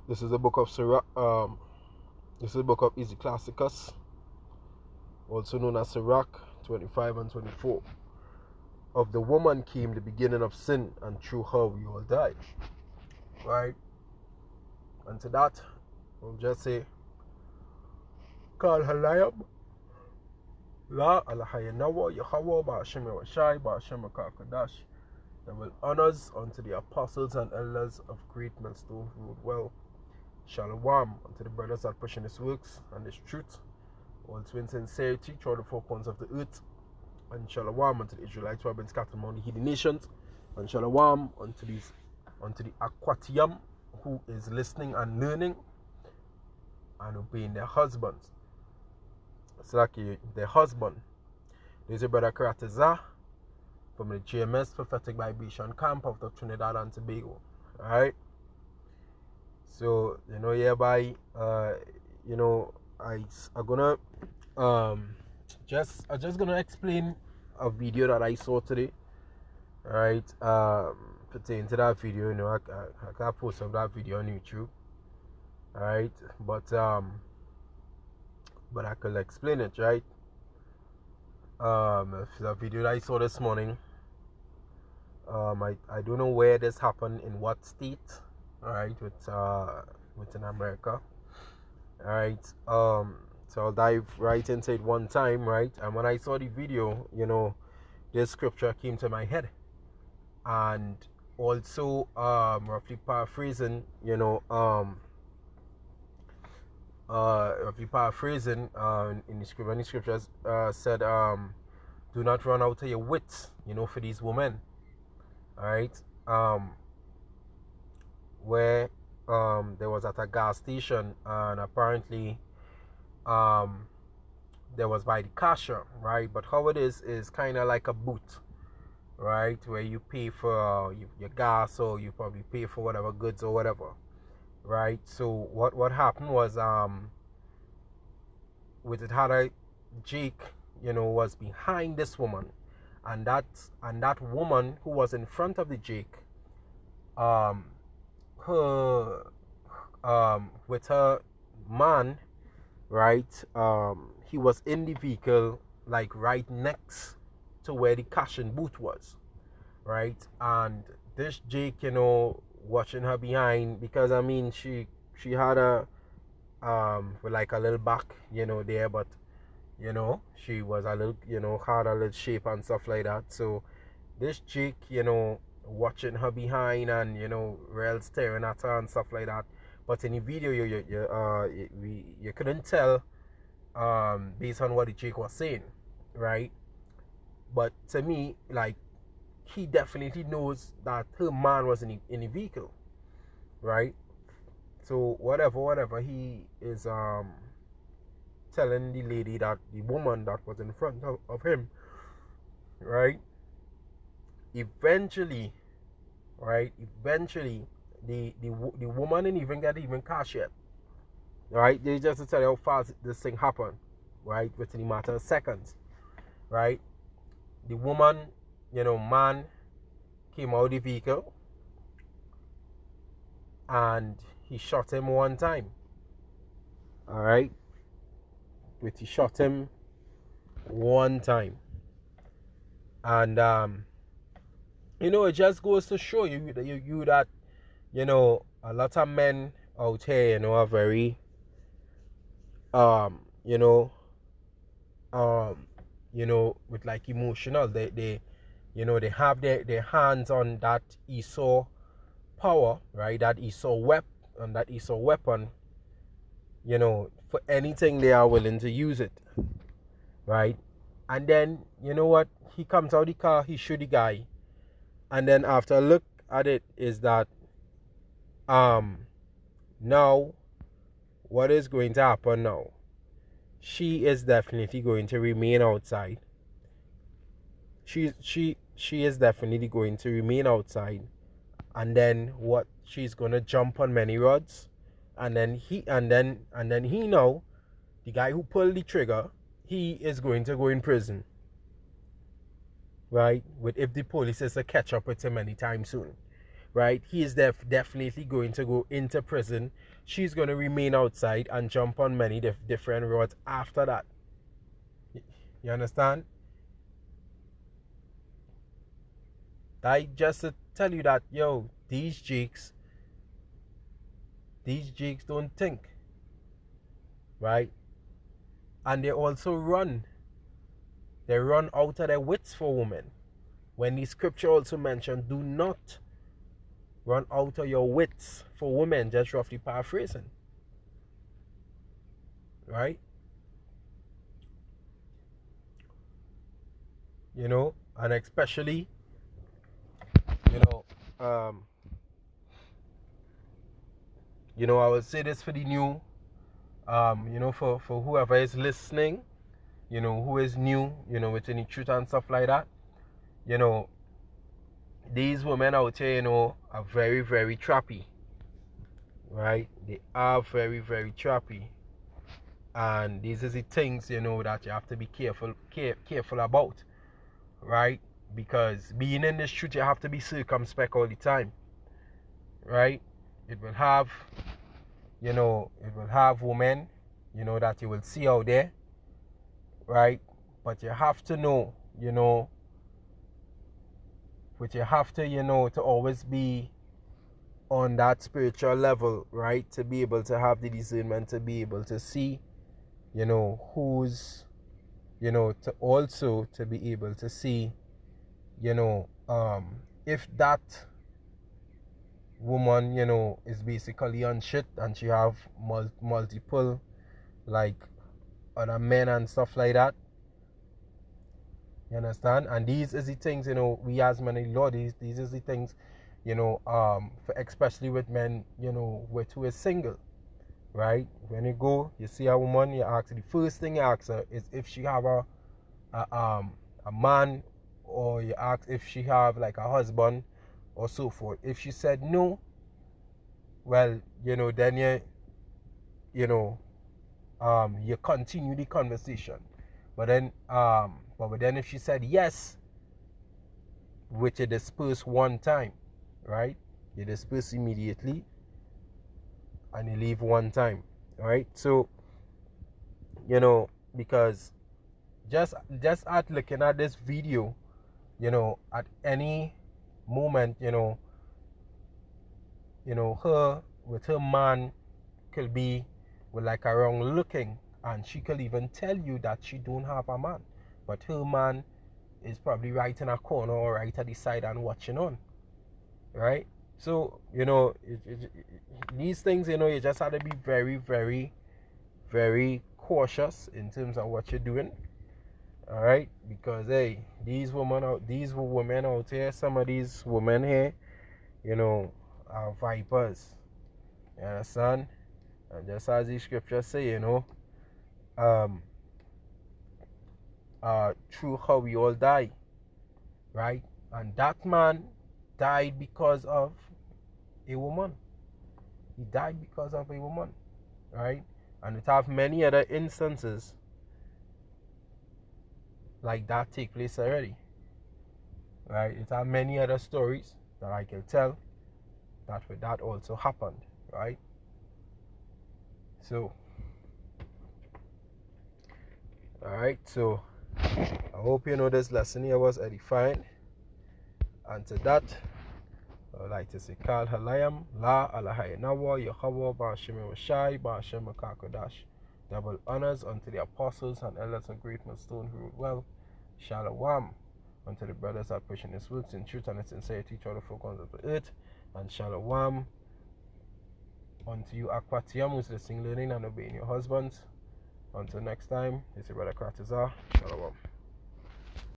This is the book of Sirach. This is the book of Ecclesiasticus, also known as Sirach 25 and 24. Of the woman came the beginning of sin, and through her we all die. Right? And to that, we'll just say, Kal Halayab, La Alahayanawa, Yahweh, Ba'ashem Washai, Ba'ashem Kakadash. That will honors unto the apostles and elders of great millstone who ruled well. Shalom unto the brothers that pushing his works and his truth, also in sincerity throughout the four corners of the earth. And shalom unto the Israelites who have been scattered among the heathen nations. And shalom unto the Aquatium who is listening and learning and obeying their husbands. It's like their husband. There's a brother Karataza from the GMS Prophetic Vibration Camp of the Trinidad and Tobago. Alright? So, hereby, I'm gonna I'm just gonna explain a video that I saw today. Alright, pertaining to that video, I can't post up that video on YouTube. Alright, but I could explain it, right? The video that I saw this morning, I don't know where this happened, in what state. Alright, within America. Alright, so I'll dive right into it one time, right? And when I saw the video, this scripture came to my head. And also, roughly paraphrasing, in the scriptures said, do not run out of your wits, for these women. Alright, where there was at a gas station, and apparently there was by the cashier, right? But how it is kind of like a booth, right, where you pay for your gas, or you probably pay for whatever goods or whatever, right? So what happened was, with it had a Jake, was behind this woman, and that woman who was in front of the Jake, with her man, right, he was in the vehicle, like right next to where the cashing booth was, right? And this Jake, watching her behind, because she had a with like a little back, there, but she was a little, had a little shape and stuff like that. So this Jake, watching her behind, and real staring at her and stuff like that. But in the video, you couldn't tell, based on what the Jake was saying, right? But to me, like, he definitely knows that her man was in the vehicle, right? So whatever he is telling the lady, that the woman that was in front of him, right? Eventually, the woman didn't even get cash yet, right? They just to tell you how fast this thing happened, right? Within a matter of seconds, right? The woman, man came out of the vehicle, and he shot him one time. Alright? He shot him one time. And it just goes to show you that a lot of men out here, are very with like emotional. They have their hands on that Esau power, right? That Esau weapon, for anything they are willing to use it, right? And then, what? He comes out of the car, he shoot the guy. And then after a look at it is that, now, what is going to happen now? She is definitely going to remain outside. She is definitely going to remain outside. And then what? She's gonna jump on many rods, and then he know, the guy who pulled the trigger, he is going to go in prison, right? If the police is to catch up with him anytime soon. right? He is definitely going to go into prison. She's going to remain outside and jump on many different roads after that. You understand? I just to tell you that, yo, these jakes don't think, right? And they also run. They run out of their wits for women. When the scripture also mentioned, do not run out of your wits for women, just roughly paraphrasing. Right? You know, and especially, you know, I will say this for the new, for whoever is listening, who is new, within the truth and stuff like that, these women out here, are very, very trappy, right? They are very, very trappy. And these are the things, that you have to be careful about, right? Because being in this truth, you have to be circumspect all the time, right? It will have women, that you will see out there, right? But you have to know, but you have to, to always be on that spiritual level, right? To be able to have the discernment, to be able to see, who's, to also to be able to see, if that woman, is basically on shit and she have multiple, like, other men and stuff like that. You understand? And these is the things, we as men in law, these is the things, for especially with men, with who is single, right? When you go, you see a woman, you ask her, the first thing you ask her is if she have a man, or you ask if she have like a husband or so forth. If she said no, well, then you continue the conversation. But then if she said yes, which you disperse one time, right? You disperse immediately and you leave one time, right? So, because just at looking at this video, at any moment, her with her man could be with like a wrong looking, and she could even tell you that she don't have a man, but her man is probably right in a corner or right at the side and watching on, right? So these things, you just have to be very, very, very cautious in terms of what you're doing. All right, because hey, these women out here, some of these women here, are vipers. You understand? And just as the scriptures say, through how we all die, right? And that man died because of a woman. He died because of a woman, right? And it have many other instances like that take place already, right? It have many other stories that I can tell that also happened, right? So, all right. So, I hope this lesson here was edifying. And to that, I would like to say, Kal Halayam, La Alahai Nawa, Yahweh, Bashim Washai, Bashim Kakodash. Double honors unto the apostles and elders of great millstone who ruled well. Shalom unto the brothers that pushing his works in truth and in sincerity to all the folk on the earth. And shalom unto you, Akwatiyam, who's listening, learning, and obeying your husbands. Until next time, this is Brother Kratazar. Shalom.